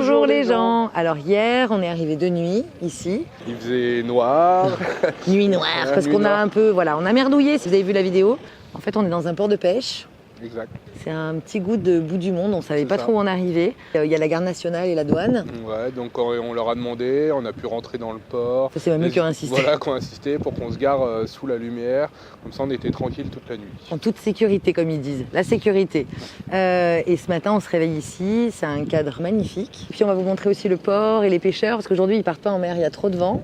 Bonjour les gens. Alors hier, on est arrivé de nuit ici. Il faisait noir. Nuit noire, parce qu'on a un peu, voilà, on a merdouillé. Si vous avez vu la vidéo, en fait, on est dans un port de pêche. Exact. C'est un petit goût de bout du monde. On savait pas trop où on arrivait. Il y a la garde nationale et la douane. Ouais, donc on leur a demandé, on a pu rentrer dans le port. C'est même eux qui ont insisté. Voilà, qui ont insisté pour qu'on se gare sous la lumière. Comme ça, on était tranquille toute la nuit. En toute sécurité, comme ils disent. La sécurité. Et ce matin, on se réveille ici. C'est un cadre magnifique. Puis on va vous montrer aussi le port et les pêcheurs, parce qu'aujourd'hui, ils partent pas en mer. Il y a trop de vent.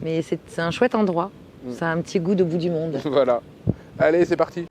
Mais c'est un chouette endroit. Ça a un petit goût de bout du monde. Voilà. Allez, c'est parti.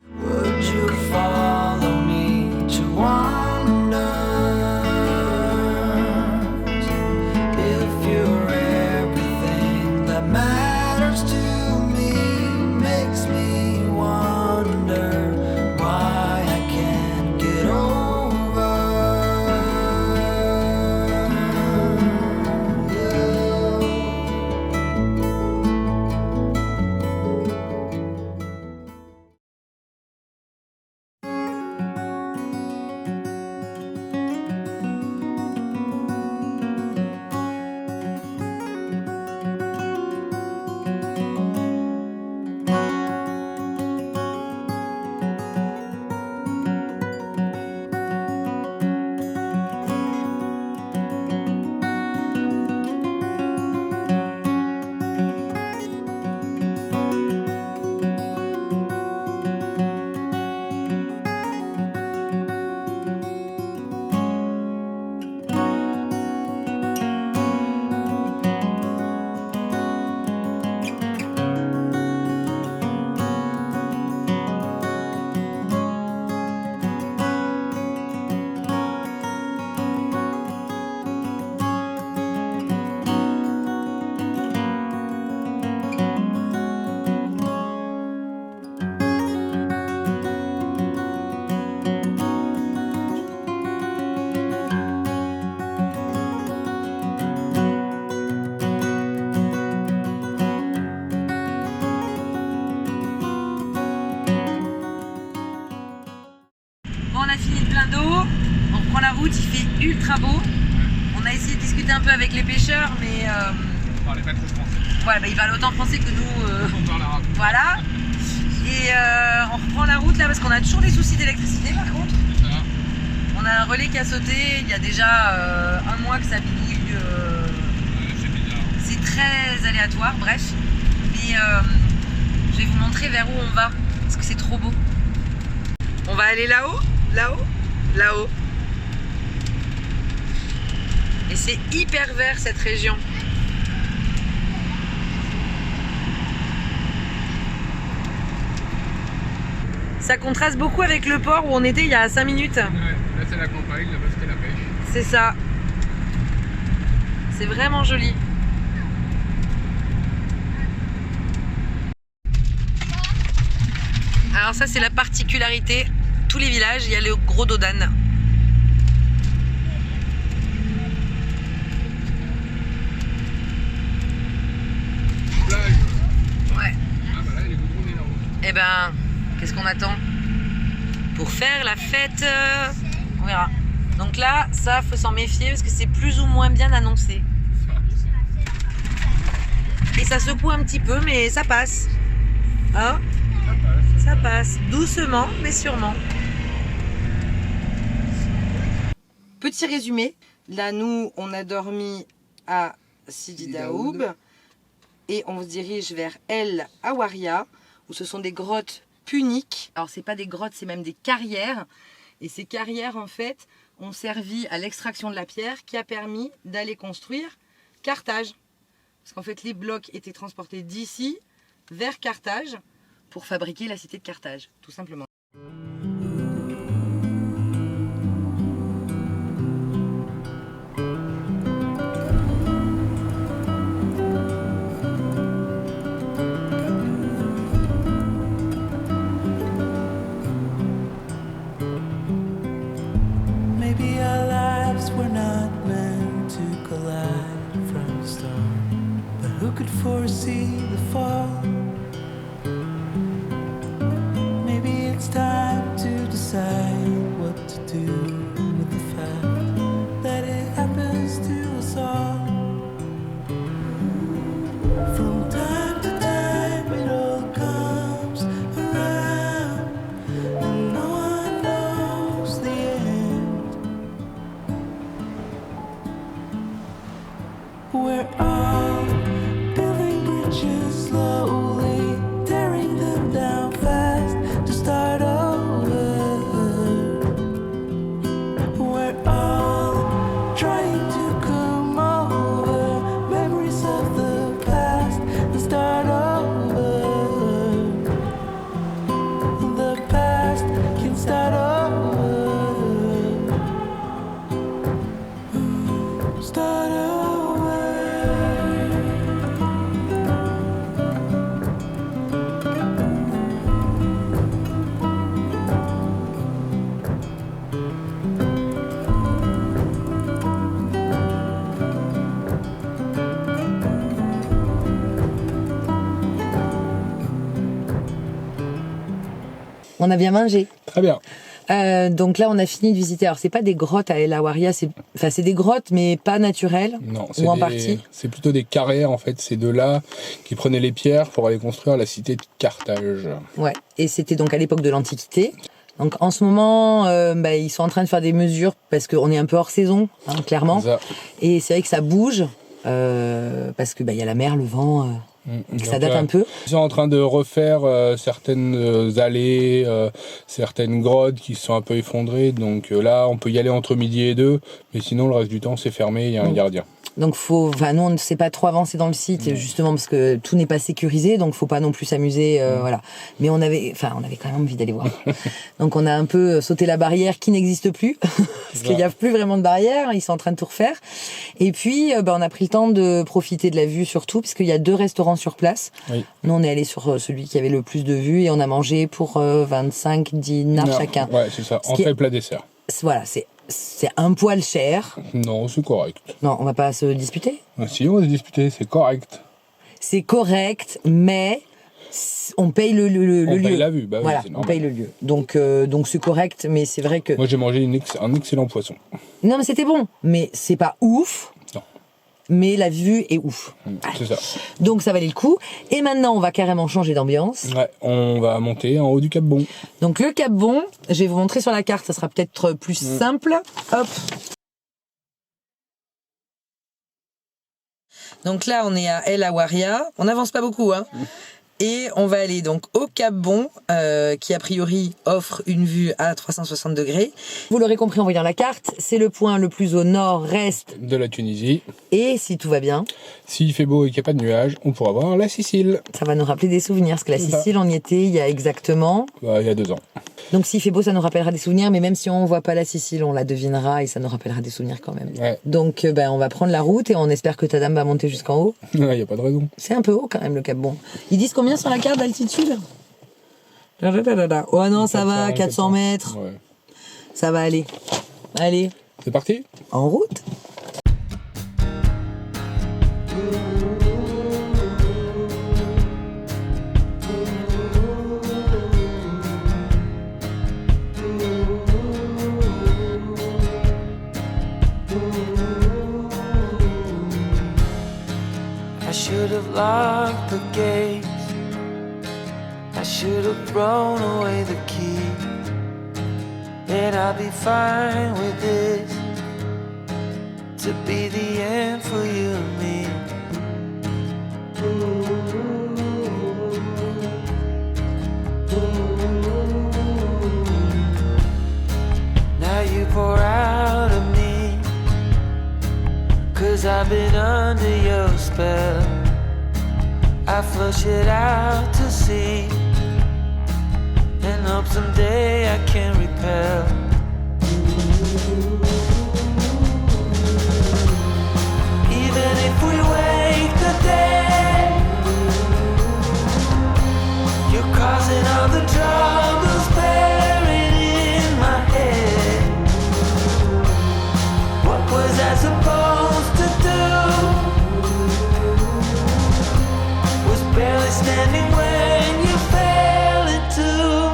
On a fini le plein d'eau, on reprend la route, il fait ultra beau. On a essayé de discuter un peu avec les pêcheurs, mais On parlait pas trop français. ouais, bah, ils parlent autant français que nous. On parle arabe. Voilà. Et on reprend la route là parce qu'on a toujours des soucis d'électricité par contre. Ça va. On a un relais qui a sauté, il y a déjà un mois que ça bidouille. C'est bizarre. C'est très aléatoire, bref. Mais je vais vous montrer vers où on va, parce que c'est trop beau. On va aller là-haut, là-haut, là-haut. Et c'est hyper vert cette région. Ça contraste beaucoup avec le port où on était il y a 5 minutes. Ouais, là c'est la campagne, là-bas c'était la pêche. C'est ça. C'est vraiment joli. Alors ça c'est la particularité. Tous les villages, il y a le gros dos d'âne. Plage. Ouais. Ah bah là il est goudronné la route. Eh ben, qu'est-ce qu'on attend pour faire la fête? On verra. Donc là, ça, faut s'en méfier parce que c'est plus ou moins bien annoncé. Et ça secoue un petit peu, mais ça passe. Hein? Ça passe. Doucement, mais sûrement. Petit résumé. Là, nous, on a dormi à Sidi Daoub. Et on se dirige vers El Awaria, où ce sont des grottes puniques. Alors, c'est pas des grottes, c'est même des carrières. Et ces carrières, en fait, ont servi à l'extraction de la pierre qui a permis d'aller construire Carthage. Parce qu'en fait, les blocs étaient transportés d'ici vers Carthage pour fabriquer la cité de Carthage, tout simplement. Maybe our lives were not meant to collide from the start, but who could foresee the fall? Maybe it's We're all building bridges slowly, tearing them down fast to start over. We're all trying to come over memories of the past and start over. The past can start over. Start over. On a bien mangé. Très bien. Donc là, on a fini de visiter. Alors, c'est pas des grottes à El Awaria, c'est des grottes, mais pas naturelles. Non, ou en partie. c'est plutôt des carrières en fait. C'est de là qui prenaient les pierres pour aller construire la cité de Carthage. Ouais. Et c'était donc à l'époque de l'Antiquité. Donc en ce moment, ils sont en train de faire des mesures parce qu'on est un peu hors saison, hein, clairement. Ça. Et c'est vrai que ça bouge parce que y a la mer, le vent. Et que ça date un peu. Ils sont en train de refaire certaines allées, certaines grottes qui sont un peu effondrées. Donc là, on peut y aller entre midi et 2, mais sinon le reste du temps c'est fermé, il y a un gardien. Donc nous on ne s'est pas trop avancé dans le site, justement parce que tout n'est pas sécurisé, donc faut pas non plus s'amuser, voilà. Mais on avait quand même envie d'aller voir. Donc on a un peu sauté la barrière qui n'existe plus, parce qu'il y a plus vraiment de barrière, ils sont en train de tout refaire. Et puis on a pris le temps de profiter de la vue surtout, puisqu'il y a 2 restaurants sur place. Oui. Nous on est allé sur celui qui avait le plus de vues et on a mangé pour 25 dinars chacun. Ouais, c'est ça. Entrée, plat, dessert. Voilà, c'est un poil cher. Non, c'est correct. Non, on va pas se disputer. Si, on va se disputer, c'est correct. C'est correct, mais on paye le lieu. On paye la vue, voilà, oui, on paye le lieu. Donc c'est correct, mais c'est vrai que... Moi, j'ai mangé un excellent poisson. Non, mais c'était bon, mais c'est pas ouf. Non. Mais la vue est ouf. C'est ça. Donc ça valait le coup. Et maintenant, on va carrément changer d'ambiance. Ouais, on va monter en haut du Cap Bon. Donc le Cap Bon, je vais vous montrer sur la carte, ça sera peut-être plus simple. Hop. Donc là, on est à El Awaria. On n'avance pas beaucoup, hein. Et on va aller donc au Cap Bon, qui a priori offre une vue à 360 degrés. Vous l'aurez compris en voyant la carte, c'est le point le plus au nord-est de la Tunisie. Et si tout va bien, s'il fait beau et qu'il n'y a pas de nuages, on pourra voir la Sicile. Ça va nous rappeler des souvenirs, parce que la Sicile, on y était il y a exactement... il y a 2 ans. Donc s'il fait beau, ça nous rappellera des souvenirs, mais même si on ne voit pas la Sicile, on la devinera et ça nous rappellera des souvenirs quand même. Ouais. Donc on va prendre la route et on espère que ta dame va monter jusqu'en haut. Il n'y a pas de raison. C'est un peu haut quand même le Cap Bon. Ils disent combien sur la carte d'altitude ? Oh non, ça va, 400 mètres. Ouais. Ça va aller. Allez. C'est parti ? En route. I should have locked the gates. I should have thrown away the key. And I'll be fine with this, to be the end for you and me. Now you pour out of me, 'cause I've been under your spell. I flush it out to sea, and hope someday I can repel. Even if we wake the dead, you're causing all the troubles buried in my head. What was I supposed to do? Was barely standing when you fell into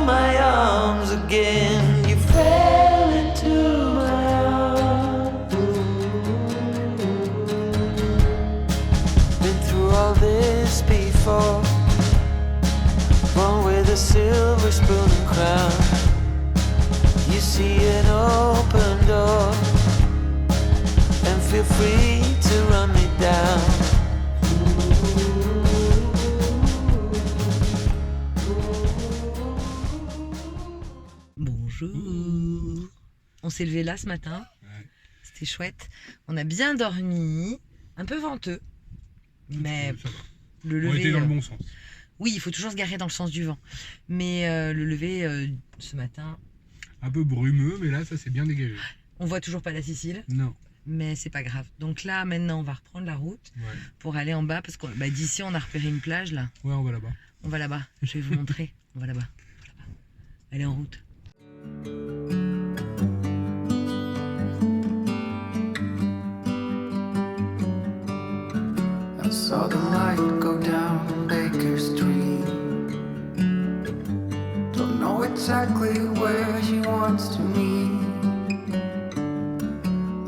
my arms again. You fell into my arms. Been through all this before, one with a silver spoon and crown. You see an open door, and feel free to run me down. Bonjour. On s'est levé là ce matin. Ouais. C'était chouette. On a bien dormi. Un peu venteux. Mais Ça va. le On lever... était dans le bon sens. Oui, il faut toujours se garer dans le sens du vent. Mais le lever ce matin, Un peu brumeux, mais là, ça s'est bien dégagé. on voit toujours pas la Sicile. Non. Mais c'est pas grave. Donc là, maintenant, on va reprendre la route Ouais. pour aller en bas. Parce que d'ici, on a repéré une plage là. Ouais, on va là-bas. On va là-bas. Je vais vous montrer. On va là-bas. Allez, en route. I saw the light go down Baker Street. Don't know exactly where she wants to meet.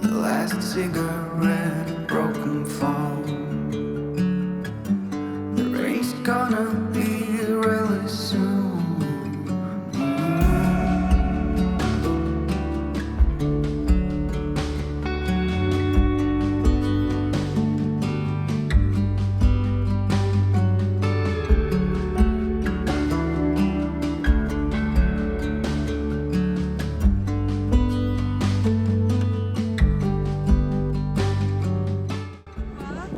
The last cigarette, broken fall. The rain's gonna be really soon.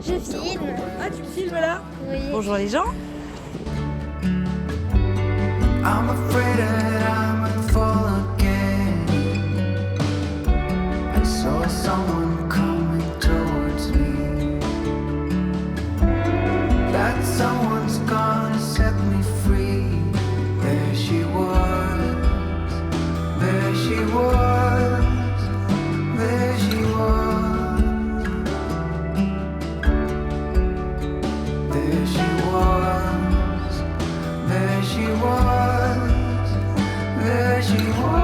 Je filme. Ah, tu filmes là? Oui. Bonjour les gens. I'm afraid that I might fall again. I saw someone coming towards me. That someone's gonna set me free. There she was. There she was. There she was. There she was. There she was. There she was.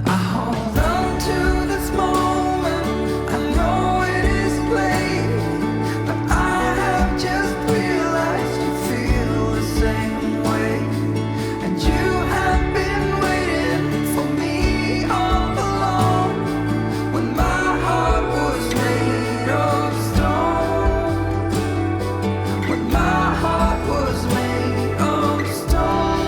I hold on to this moment. I know it is late, but I have just realized you feel the same way. And you have been waiting for me all along. When my heart was made of stone. When my heart was made of stone.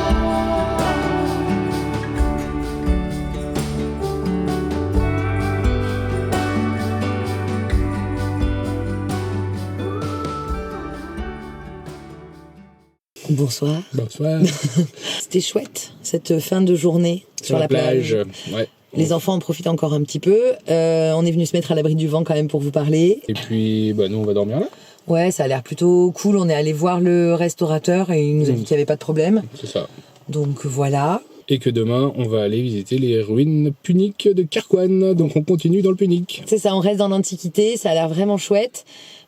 Bonsoir. Bonsoir. C'était chouette cette fin de journée sur la plage. Ouais. Les enfants en profitent encore un petit peu. On est venu se mettre à l'abri du vent quand même pour vous parler. Et puis, nous, on va dormir là. Ouais, ça a l'air plutôt cool. On est allé voir le restaurateur et il nous a dit qu'il n'y avait pas de problème. C'est ça. Donc voilà. Et que demain, on va aller visiter les ruines puniques de Carquoine. Donc, on continue dans le punique. C'est ça, on reste dans l'Antiquité. Ça a l'air vraiment chouette.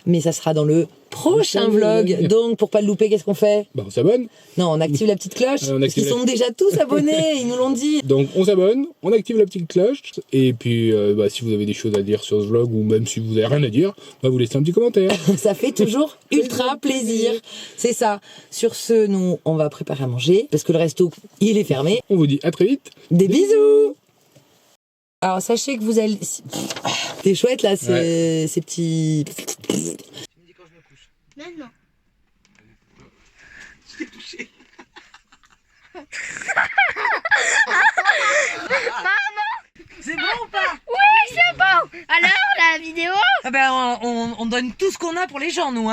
Mais ça sera dans le prochain Prochain vlog. vlog. Donc pour pas le louper, qu'est-ce qu'on fait? On s'abonne. Non, on active la petite cloche. On Parce active qu'ils la- sont déjà tous abonnés. Ils nous l'ont dit. Donc, on s'abonne, on active la petite cloche. Et puis, si vous avez des choses à dire sur ce vlog, ou même si vous avez rien à dire, vous laissez un petit commentaire. Ça fait toujours ultra plaisir. C'est ça. Sur ce, nous, on va préparer à manger. Parce que le resto, il est fermé. On vous dit à très vite. Des bisous. Alors, sachez que vous allez... C'est chouette, là, ces petits... Maintenant. C'est bon ou pas? Oui, c'est bon. Alors, la vidéo? Ah ben, on donne tout ce qu'on a pour les gens, nous. Hein.